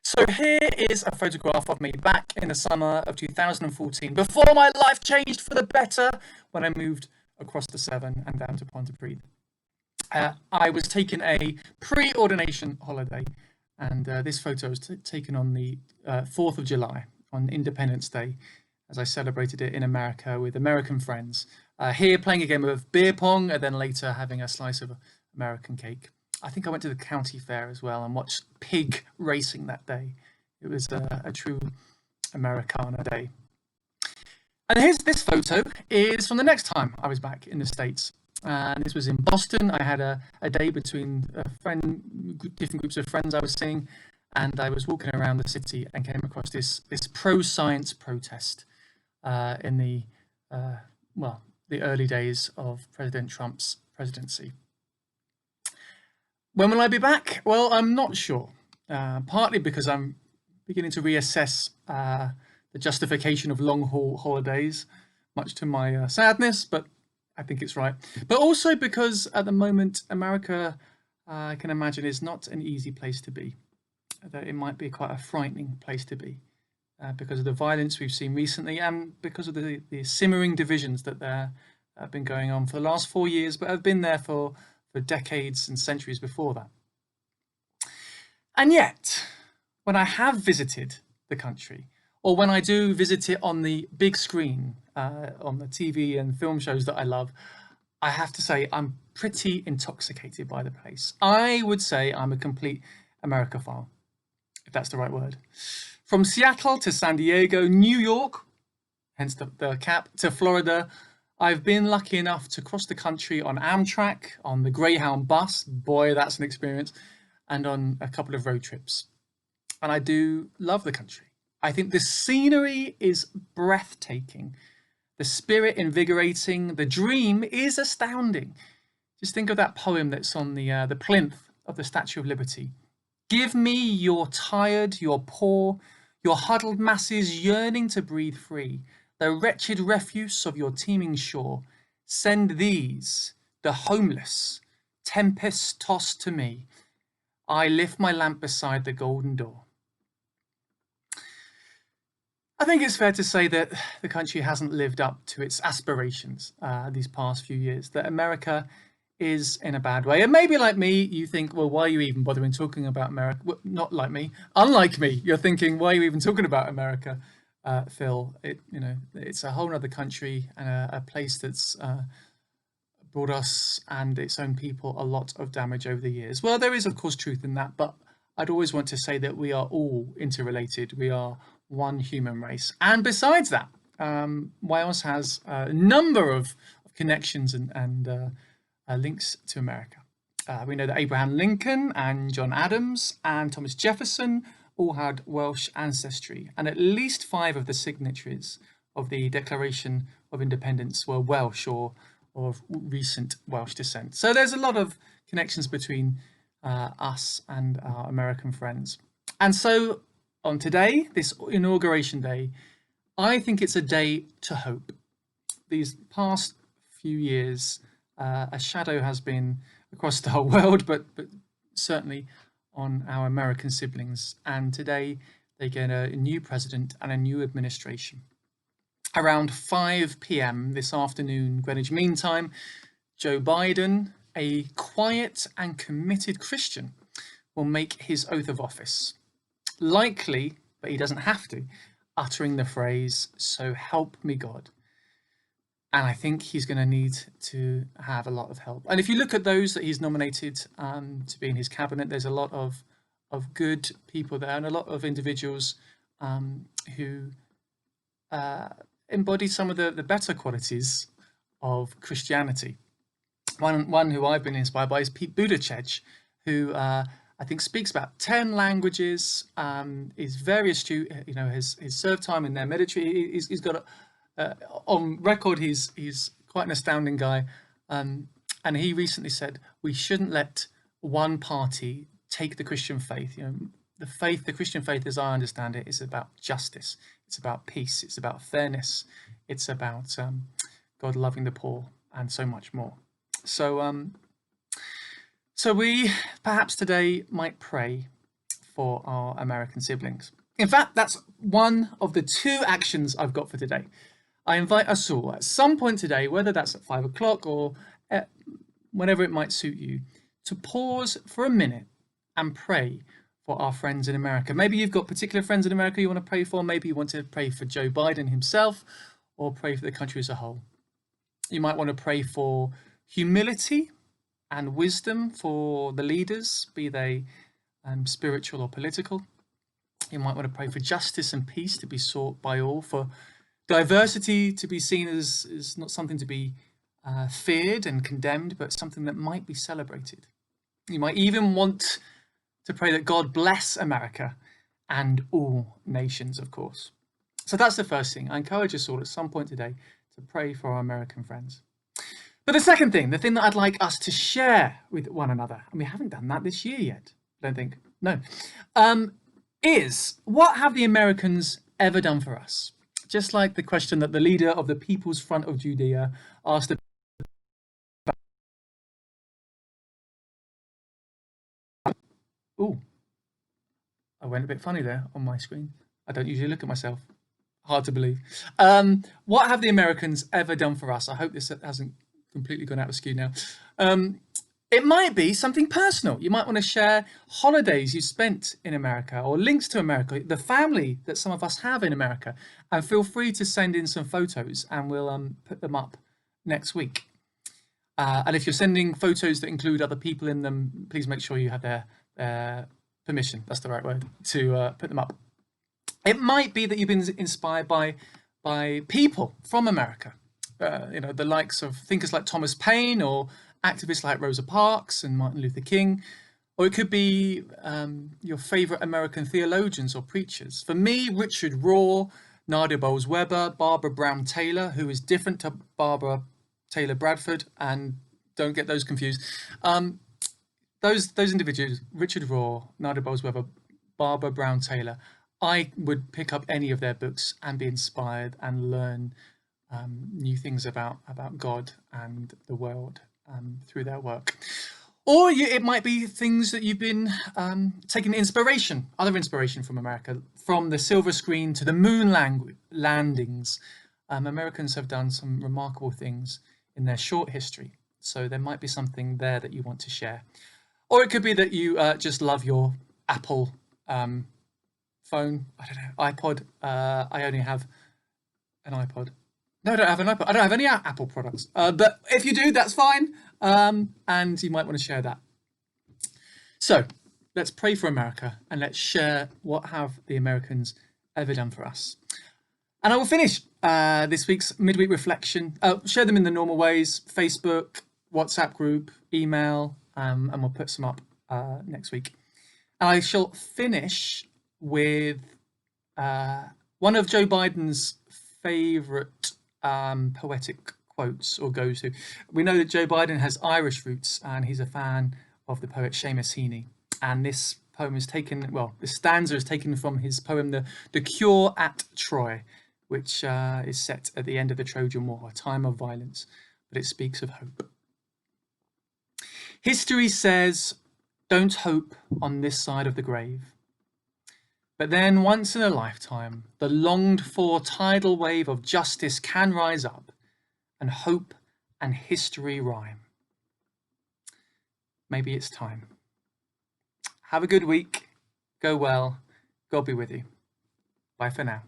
So here is a photograph of me back in the summer of 2014, before my life changed for the better when I moved across the Severn and down to Pontypridd. I was taking a pre-ordination holiday, and this photo was taken on the 4th of July, on Independence Day, as I celebrated it in America with American friends. Here playing a game of beer pong, and then later having a slice of American cake. I think I went to the county fair as well and watched pig racing that day. It was a true Americana day. And here's this photo is from the next time I was back in the States. And this was in Boston. I had a day between different groups of friends I was seeing, and I was walking around the city and came across this pro-science protest in the early days of President Trump's presidency. When will I be back? Well, I'm not sure. Partly because I'm beginning to reassess the justification of long-haul holidays, much to my sadness, but I think it's right. But also because at the moment, America, I can imagine, is not an easy place to be. That it might be quite a frightening place to be because of the violence we've seen recently and because of the simmering divisions that there have been going on for the last 4 years, but have been there for decades and centuries before that. And yet, when I have visited the country, or when I do visit it on the big screen, on the TV and film shows that I love, I have to say I'm pretty intoxicated by the place. I would say I'm a complete Americophile, if that's the right word. From Seattle to San Diego, New York, hence the cap, to Florida, I've been lucky enough to cross the country on Amtrak, on the Greyhound bus, boy, that's an experience, and on a couple of road trips. And I do love the country. I think the scenery is breathtaking, the spirit invigorating, the dream is astounding. Just think of that poem that's on the plinth of the Statue of Liberty. Give me your tired, your poor, your huddled masses yearning to breathe free, the wretched refuse of your teeming shore. Send these, the homeless, tempest-tossed to me. I lift my lamp beside the golden door. I think it's fair to say that the country hasn't lived up to its aspirations these past few years, that America is in a bad way. And maybe like me, you think, well, why are you even bothering talking about America? Well, not like me, unlike me, you're thinking, why are you even talking about America? Phil, it's a whole other country and a place that's brought us and its own people a lot of damage over the years. Well, there is of course truth in that, but I'd always want to say that we are all interrelated. We are one human race. And besides that, Wales has a number of connections and links to America. We know that Abraham Lincoln and John Adams and Thomas Jefferson all had Welsh ancestry, and at least 5 of the signatories of the Declaration of Independence were Welsh or of recent Welsh descent. So there's a lot of connections between us and our American friends. And so on today, this inauguration day, I think it's a day to hope. These past few years, a shadow has been across the whole world, but certainly on our American siblings. And today they get a new president and a new administration. Around 5 p.m. this afternoon, Greenwich Mean Time, Joe Biden, a quiet and committed Christian, will make his oath of office. Likely, but he doesn't have to, uttering the phrase, "So help me God." And I think he's going to need to have a lot of help. And if you look at those that he's nominated to be in his cabinet, there's a lot of good people there and a lot of individuals who embody some of the better qualities of Christianity. One who I've been inspired by is Pete Buttigieg, who I think speaks about 10 languages, is very astute, has served time in their military. He's got on record, he's quite an astounding guy. And he recently said, we shouldn't let one party take the Christian faith. The Christian faith, as I understand it, is about justice. It's about peace. It's about fairness. It's about God loving the poor and so much more. So we perhaps today might pray for our American siblings. In fact, that's one of the 2 actions I've got for today. I invite us all at some point today, whether that's at 5 o'clock or whenever it might suit you, to pause for a minute and pray for our friends in America. Maybe you've got particular friends in America you want to pray for. Maybe you want to pray for Joe Biden himself or pray for the country as a whole. You might want to pray for humility and wisdom for the leaders, be they spiritual or political. You might want to pray for justice and peace to be sought by all, for diversity to be seen as not something to be feared and condemned, but something that might be celebrated. You might even want to pray that God bless America and all nations, of course. So that's the first thing. I encourage us all at some point today to pray for our American friends. But the second thing, the thing that I'd like us to share with one another, and we haven't done that this year yet, I don't think, no, is what have the Americans ever done for us? Just like the question that the leader of the People's Front of Judea asked. Oh, I went a bit funny there on my screen. I don't usually look at myself. Hard to believe. What have the Americans ever done for us? I hope this hasn't completely gone out of skew now. It might be something personal. You might want to share holidays you spent in America or links to America, the family that some of us have in America. And feel free to send in some photos and we'll put them up next week. And if you're sending photos that include other people in them, please make sure you have their permission. That's the right word to put them up. It might be that you've been inspired by people from America. The likes of thinkers like Thomas Paine or activists like Rosa Parks and Martin Luther King, or it could be your favorite American theologians or preachers. For me, Richard Rohr, Nadia Bowles-Weber, Barbara Brown Taylor, who is different to Barbara Taylor Bradford, and don't get those confused. Those individuals, Richard Rohr, Nadia Bowles-Weber, Barbara Brown Taylor, I would pick up any of their books and be inspired and learn new things about God and the world through their work. Or it might be things that you've been taking other inspiration from America, from the silver screen to the moon landings. Americans have done some remarkable things in their short history. So there might be something there that you want to share. Or it could be that you just love your Apple phone, I don't know, iPod. I only have an iPod. No, I don't have an iPod. I don't have any Apple products. But if you do, that's fine. And you might want to share that. So let's pray for America and let's share what have the Americans ever done for us. And I will finish this week's midweek reflection. Share them in the normal ways: Facebook, WhatsApp group, email, and we'll put some up next week. And I shall finish with one of Joe Biden's favourite poetic quotes or go-to. We know that Joe Biden has Irish roots and he's a fan of the poet Seamus Heaney. And this poem is taken, the stanza is taken from his poem, The Cure at Troy, which is set at the end of the Trojan War, a time of violence, but it speaks of hope. History says, don't hope on this side of the grave. But then once in a lifetime, the longed for tidal wave of justice can rise up and hope and history rhyme. Maybe it's time. Have a good week. Go well. God be with you. Bye for now.